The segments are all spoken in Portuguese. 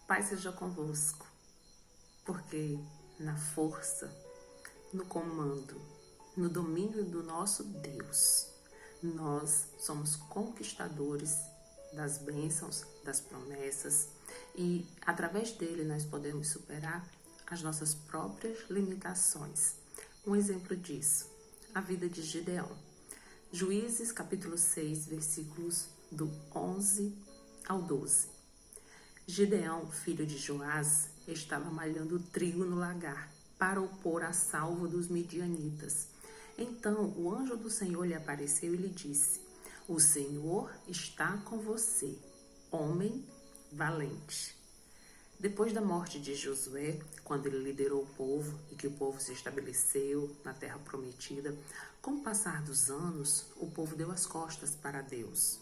Pai seja convosco, porque na força, no comando, no domínio do nosso Deus, nós somos conquistadores das bênçãos, das promessas e através dele nós podemos superar as nossas próprias limitações. Um exemplo disso, a vida de Gideão. Juízes capítulo 6, versículos do 11 ao 12. Gideão, filho de Joás, estava malhando trigo no lagar para o pôr a salvo dos midianitas. Então o anjo do Senhor lhe apareceu e lhe disse: O Senhor está com você, homem valente. Depois da morte de Josué, quando ele liderou o povo e que o povo se estabeleceu na terra prometida, com o passar dos anos, o povo deu as costas para Deus.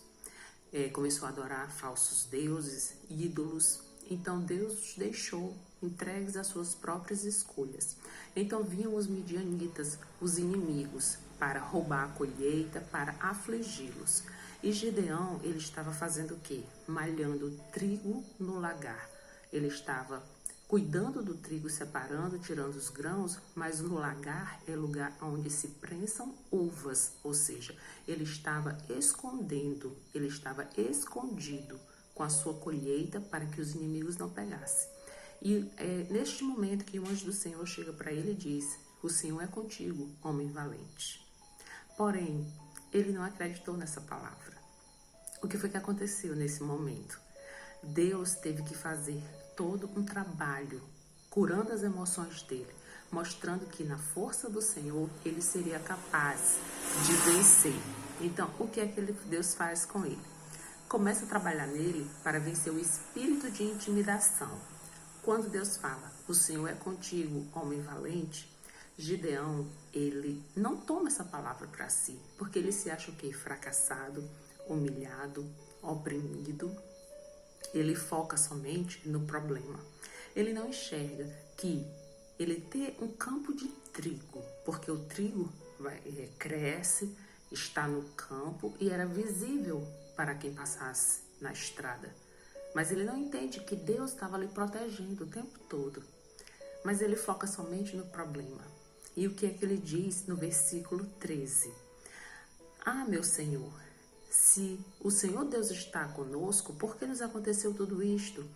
Começou a adorar falsos deuses, ídolos. Então Deus os deixou entregues às suas próprias escolhas. Então vinham os midianitas, os inimigos, para roubar a colheita, para afligi-los. E Gideão, ele estava fazendo o quê? Malhando trigo no lagar. Ele estava cuidando do trigo, separando, tirando os grãos, mas no lagar é lugar onde se prensam uvas, ou seja, ele estava escondendo, ele estava escondido com a sua colheita para que os inimigos não pegassem. E é neste momento que o anjo do Senhor chega para ele e diz: O Senhor é contigo, homem valente. Porém, ele não acreditou nessa palavra. O que foi que aconteceu nesse momento? Deus teve que fazer todo um trabalho, curando as emoções dele, mostrando que na força do Senhor ele seria capaz de vencer. Então, o que é que Deus faz com ele? Começa a trabalhar nele para vencer o espírito de intimidação. Quando Deus fala, o Senhor é contigo, homem valente, Gideão, ele não toma essa palavra para si, porque ele se acha o quê? Fracassado, humilhado, oprimido. Ele foca somente no problema. Ele não enxerga que ele tem um campo de trigo, porque o trigo cresce, está no campo e era visível para quem passasse na estrada. Mas ele não entende que Deus estava ali protegendo o tempo todo. Mas ele foca somente no problema. E o que é que ele diz no versículo 13? Ah, meu Senhor, se o Senhor Deus está conosco, por que nos aconteceu tudo isto?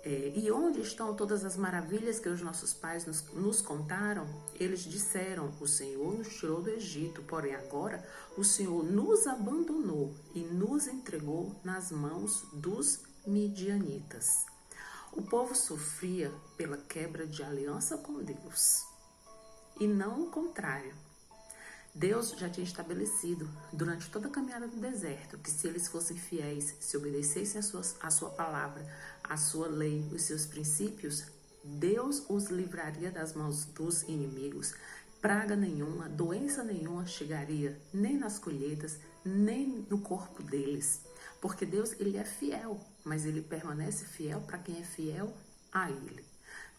E onde estão todas as maravilhas que os nossos pais nos contaram? Eles disseram: o Senhor nos tirou do Egito, porém agora o Senhor nos abandonou e nos entregou nas mãos dos midianitas. O povo sofria pela quebra de aliança com Deus e não o contrário. Deus já tinha estabelecido durante toda a caminhada do deserto que se eles fossem fiéis, se obedecessem a sua palavra, a sua lei, os seus princípios, Deus os livraria das mãos dos inimigos. Praga nenhuma, doença nenhuma chegaria nem nas colheitas, nem no corpo deles. Porque Deus, ele é fiel, mas ele permanece fiel para quem é fiel a ele.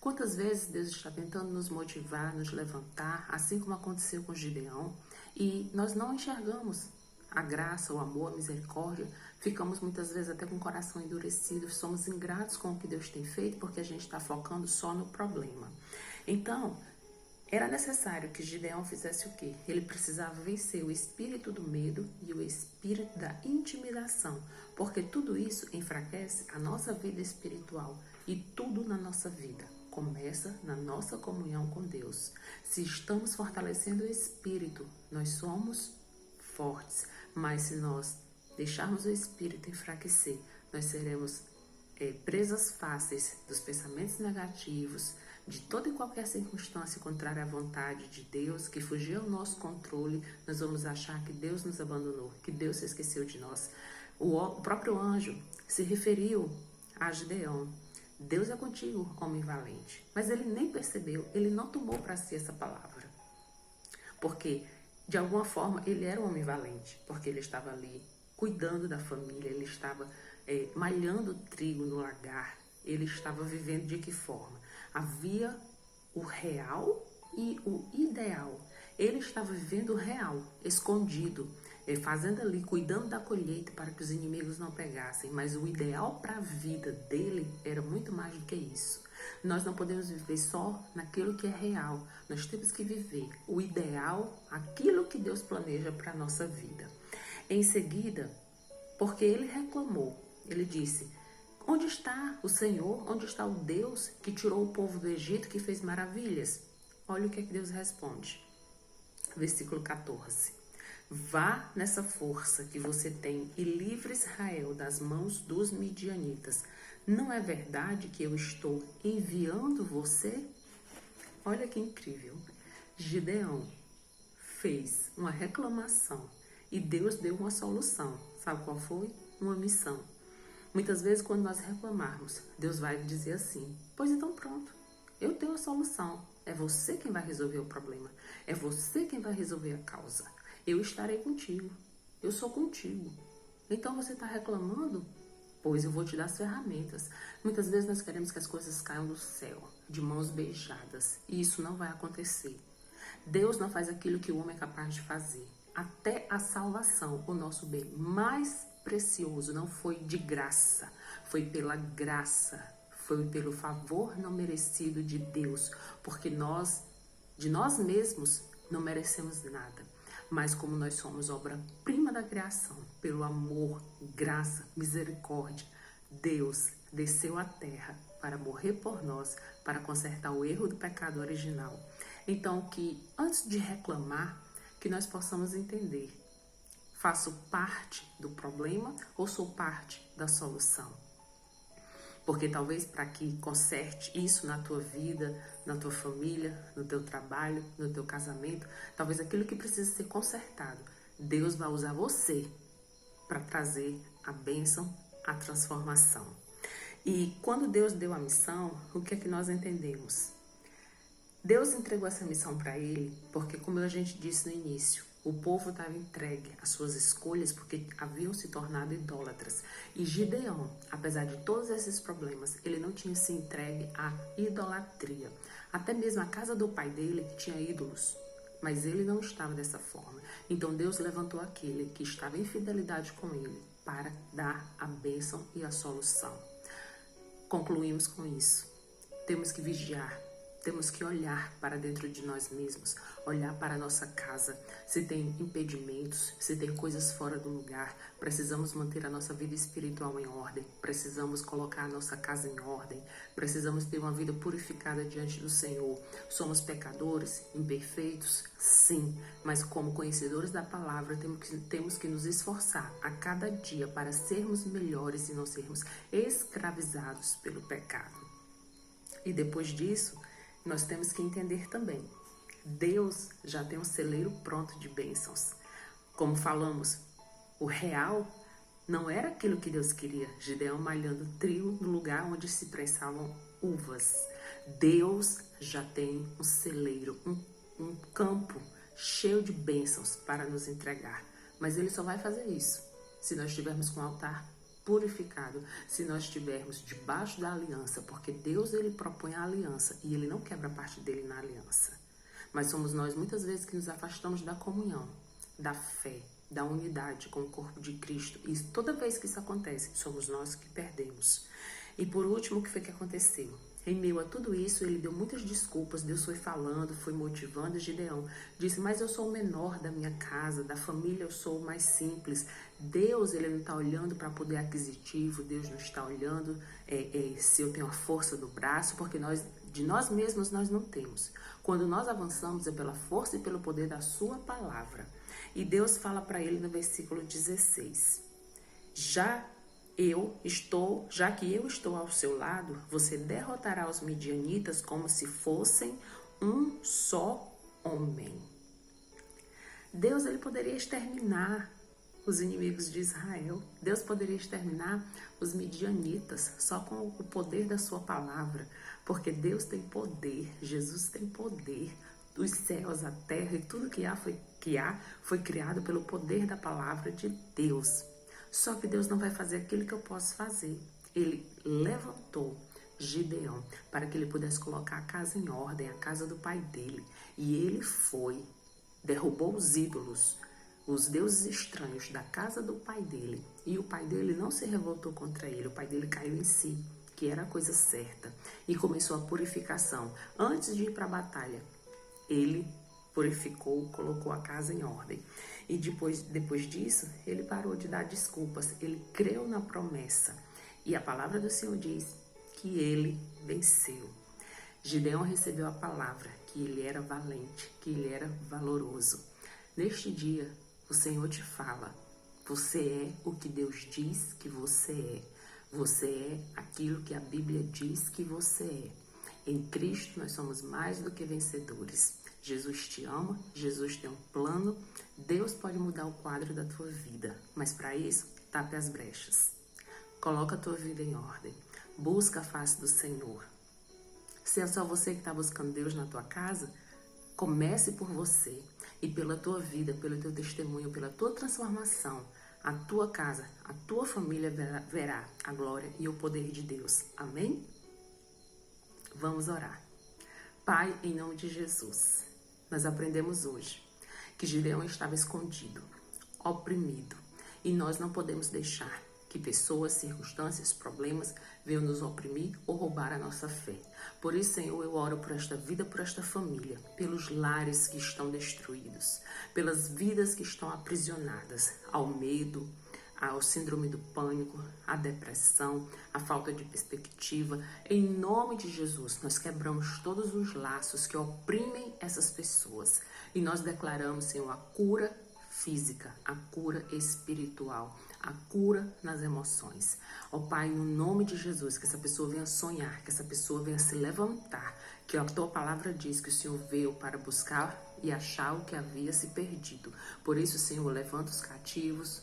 Quantas vezes Deus está tentando nos motivar, nos levantar, assim como aconteceu com Gideão, e nós não enxergamos a graça, o amor, a misericórdia, ficamos muitas vezes até com o coração endurecido, somos ingratos com o que Deus tem feito porque a gente está focando só no problema. Então, era necessário que Gideão fizesse o quê? Ele precisava vencer o espírito do medo e o espírito da intimidação, porque tudo isso enfraquece a nossa vida espiritual e tudo na nossa vida começa na nossa comunhão com Deus. Se estamos fortalecendo o espírito, nós somos fortes, mas se nós deixarmos o espírito enfraquecer, nós seremos presas fáceis dos pensamentos negativos, de toda e qualquer circunstância contrária à vontade de Deus, que fugir ao nosso controle, nós vamos achar que Deus nos abandonou, que Deus se esqueceu de nós. O próprio anjo se referiu a Gideão: Deus é contigo, homem valente. Mas ele nem percebeu, ele não tomou para si essa palavra. Porque, de alguma forma, ele era um homem valente, porque ele estava ali cuidando da família, ele estava malhando trigo no lagar, ele estava vivendo de que forma? Havia o real e o ideal. Ele estava vivendo o real, escondido. fazendo ali, cuidando da colheita para que os inimigos não pegassem. Mas o ideal para a vida dele era muito mais do que isso. Nós não podemos viver só naquilo que é real. Nós temos que viver o ideal, aquilo que Deus planeja para a nossa vida. Em seguida, porque ele reclamou, ele disse: onde está o Senhor? Onde está o Deus que tirou o povo do Egito, que fez maravilhas? Olha o que é que Deus responde. Versículo 14. Vá nessa força que você tem e livre Israel das mãos dos midianitas. Não é verdade que eu estou enviando você? Olha que incrível. Gideão fez uma reclamação e Deus deu uma solução. Sabe qual foi? Uma missão. Muitas vezes, quando nós reclamarmos, Deus vai dizer assim: pois então pronto, eu tenho a solução. É você quem vai resolver o problema. É você quem vai resolver a causa. Eu estarei contigo. Eu sou contigo. Então você está reclamando? Pois eu vou te dar as ferramentas. Muitas vezes nós queremos que as coisas caiam do céu, de mãos beijadas. E isso não vai acontecer. Deus não faz aquilo que o homem é capaz de fazer. Até a salvação, o nosso bem mais precioso, não foi de graça. Foi pela graça. Foi pelo favor não merecido de Deus. Porque nós, de nós mesmos, não merecemos nada. Mas como nós somos obra-prima da criação, pelo amor, graça, misericórdia, Deus desceu à terra para morrer por nós, para consertar o erro do pecado original. Então, que antes de reclamar, que nós possamos entender: faço parte do problema ou sou parte da solução? Porque talvez para que conserte isso na tua vida, na tua família, no teu trabalho, no teu casamento, talvez aquilo que precisa ser consertado, Deus vai usar você para trazer a bênção, a transformação. E quando Deus deu a missão, o que é que nós entendemos? Deus entregou essa missão para ele porque, como a gente disse no início, o povo estava entregue às suas escolhas porque haviam se tornado idólatras. E Gideão, apesar de todos esses problemas, ele não tinha se entregue à idolatria. Até mesmo a casa do pai dele tinha ídolos, mas ele não estava dessa forma. Então Deus levantou aquele que estava em fidelidade com ele para dar a bênção e a solução. Concluímos com isso. Temos que vigiar. Temos que olhar para dentro de nós mesmos, olhar para a nossa casa. Se tem impedimentos, se tem coisas fora do lugar, precisamos manter a nossa vida espiritual em ordem, precisamos colocar a nossa casa em ordem, precisamos ter uma vida purificada diante do Senhor. Somos pecadores, imperfeitos? Sim, mas como conhecedores da palavra, temos que nos esforçar a cada dia para sermos melhores e não sermos escravizados pelo pecado. E depois disso, nós temos que entender também: Deus já tem um celeiro pronto de bênçãos. Como falamos, o real não era aquilo que Deus queria. Gideão malhando trigo no lugar onde se prensavam uvas. Deus já tem um celeiro, um campo cheio de bênçãos para nos entregar. Mas Ele só vai fazer isso se nós estivermos com o altar purificado, se nós estivermos debaixo da aliança, porque Deus, ele propõe a aliança e ele não quebra parte dele na aliança. Mas somos nós muitas vezes que nos afastamos da comunhão, da fé, da unidade com o corpo de Cristo. E toda vez que isso acontece, somos nós que perdemos. E por último, o que foi que aconteceu? Em meio a tudo isso, ele deu muitas desculpas. Deus foi falando, foi motivando. Gideão disse: mas eu sou o menor da minha casa, da família eu sou o mais simples. Deus, ele não está olhando para poder aquisitivo. Deus não está olhando se eu tenho a força do braço, porque de nós mesmos nós não temos. Quando nós avançamos é pela força e pelo poder da sua palavra. E Deus fala para ele no versículo 16: já que eu estou ao seu lado, você derrotará os midianitas como se fossem um só homem. Deus, ele poderia exterminar os inimigos de Israel. Deus poderia exterminar os midianitas só com o poder da sua palavra, porque Deus tem poder, Jesus tem poder. Os céus, a terra e tudo que há foi criado pelo poder da palavra de Deus. Só que Deus não vai fazer aquilo que eu posso fazer. Ele levantou Gideão para que ele pudesse colocar a casa em ordem, a casa do pai dele. E ele foi, derrubou os ídolos. os deuses estranhos da casa do pai dele, e o pai dele não se revoltou contra ele, o pai dele caiu em si, que era a coisa certa, e começou a purificação. Antes de ir para a batalha, ele purificou, colocou a casa em ordem. E depois disso, ele parou de dar desculpas, ele creu na promessa. E a palavra do Senhor diz que ele venceu. Gideão recebeu a palavra que ele era valente, que ele era valoroso. Neste dia, o Senhor te fala, você é o que Deus diz que você é. Você é aquilo que a Bíblia diz que você é. Em Cristo nós somos mais do que vencedores. Jesus te ama, Jesus tem um plano, Deus pode mudar o quadro da tua vida, mas para isso, tape as brechas. Coloca a tua vida em ordem, busca a face do Senhor. Se é só você que está buscando Deus na tua casa, comece por você e pela tua vida, pelo teu testemunho, pela tua transformação, a tua casa, a tua família verá a glória e o poder de Deus. Amém? Vamos orar. Pai, em nome de Jesus, nós aprendemos hoje que Gideão estava escondido, oprimido, e nós não podemos deixar que pessoas, circunstâncias, problemas venham nos oprimir ou roubar a nossa fé. Por isso, Senhor, eu oro por esta vida, por esta família, pelos lares que estão destruídos, pelas vidas que estão aprisionadas ao medo, ao síndrome do pânico, à depressão, à falta de perspectiva. Em nome de Jesus, nós quebramos todos os laços que oprimem essas pessoas e nós declaramos, Senhor, a cura física, a cura espiritual, a cura nas emoções. Ó Pai, no nome de Jesus, que essa pessoa venha sonhar, que essa pessoa venha se levantar, que a tua palavra diz que o Senhor veio para buscar e achar o que havia se perdido. Por isso, Senhor, levanta os cativos,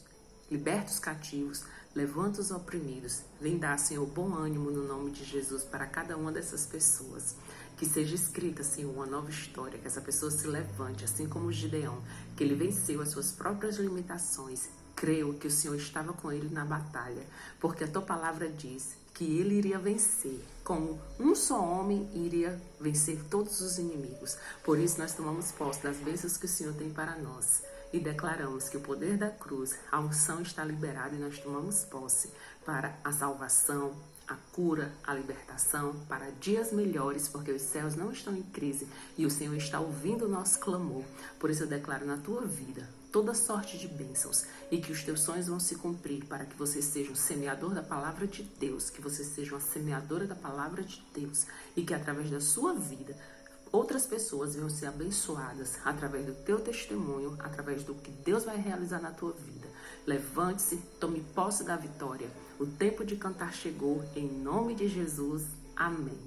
liberta os cativos, levanta os oprimidos. Vem dar, Senhor, bom ânimo no nome de Jesus para cada uma dessas pessoas. Que seja escrita, Senhor, uma nova história, que essa pessoa se levante, assim como o Gideão, que ele venceu as suas próprias limitações. Creu que o Senhor estava com ele na batalha, porque a tua palavra diz que ele iria vencer, como um só homem iria vencer todos os inimigos. Por isso nós tomamos posse das bênçãos que o Senhor tem para nós e declaramos que o poder da cruz, a unção está liberada e nós tomamos posse para a salvação, a cura, a libertação, para dias melhores, porque os céus não estão em crise e o Senhor está ouvindo o nosso clamor. Por isso eu declaro na tua vida toda sorte de bênçãos e que os teus sonhos vão se cumprir para que você seja um semeador da palavra de Deus, que você seja uma semeadora da palavra de Deus e que através da sua vida outras pessoas venham ser abençoadas através do teu testemunho, através do que Deus vai realizar na tua vida. Levante-se, tome posse da vitória. O tempo de cantar chegou, em nome de Jesus. Amém.